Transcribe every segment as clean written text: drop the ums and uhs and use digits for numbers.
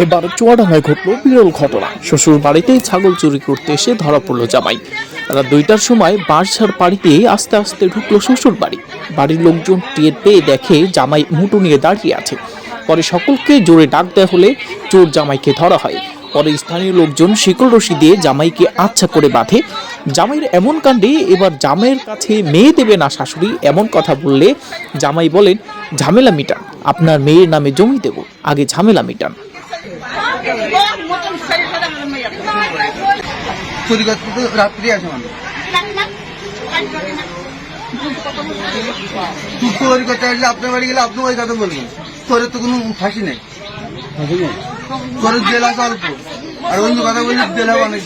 এবার চুয়াডাঙ্গায় ঘটল বিরল ঘটনা। শ্বশুর বাড়িতে ছাগল চুরি করতে এসে ধরা পড়ল জামাই। রাত 2টার সময় বাঁশঝাড় পাড়ি দিয়ে আস্তে আস্তে ঢুকলো শ্বশুর বাড়ি। বাড়ির লোকজন টের পেয়ে দেখে জামাই মুঠো নিয়ে দাঁড়িয়ে আছে। পরে সকলকে জোরে ডাক দেওয়া হলে চোর জামাইকে ধরা হয়। পরে স্থানীয় লোকজন শিকল রশি দিয়ে জামাইকে আচ্ছা করে বাঁধে। জামাইয়ের এমন কাণ্ডে এবার জামাইয়ের কাছে মেয়ে দেবে না শাশুড়ি এমন কথা বললে জামাই বলেন, ঝামেলা মিটান, আপনার মেয়ের নামে জমি দেব, আগে ঝামেলা মিটান। রাত্রি আছে মানে চুরি করতে আসলে আপনার বাড়ি গেলে আপনি ওই কথা বলবেন, তোরের তো কোনো ফাঁসি নেই, তোরের জেল আছে অল্প, আর অন্য কথা বললে জেল হবে অনেক।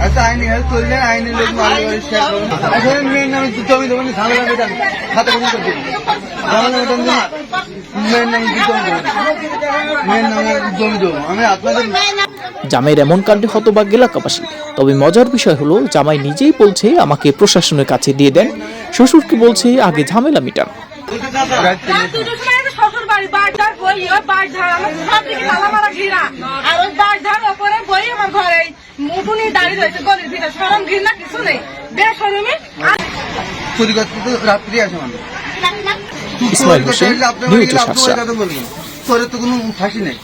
আচ্ছা আইনি চললেন, আইনি লোক আসলে মেয়ের নামে জমি দেবেন, ঝামেলা মেটান, খাতা খুঁজে করতে ঝামেলা মেটান, মেয়ের নামে জমি দেবেন, মেয়ের নামে জমি দেবো আমি আপনাদের। জামাইয়ের এমন কাণ্ডে হতবাক এলাকাবাসী। তবে মজার বিষয় হলো জামাই নিজেই বলছে আমাকে প্রশাসনের কাছে দিয়ে দেন, শ্বশুরকে বলছে আগে ঝামেলা মিটান। রাত্রি আছে মানে ইসমাইল হোসেন, নিউজ 7। তোরের তো কোনো ফাঁসি নেই।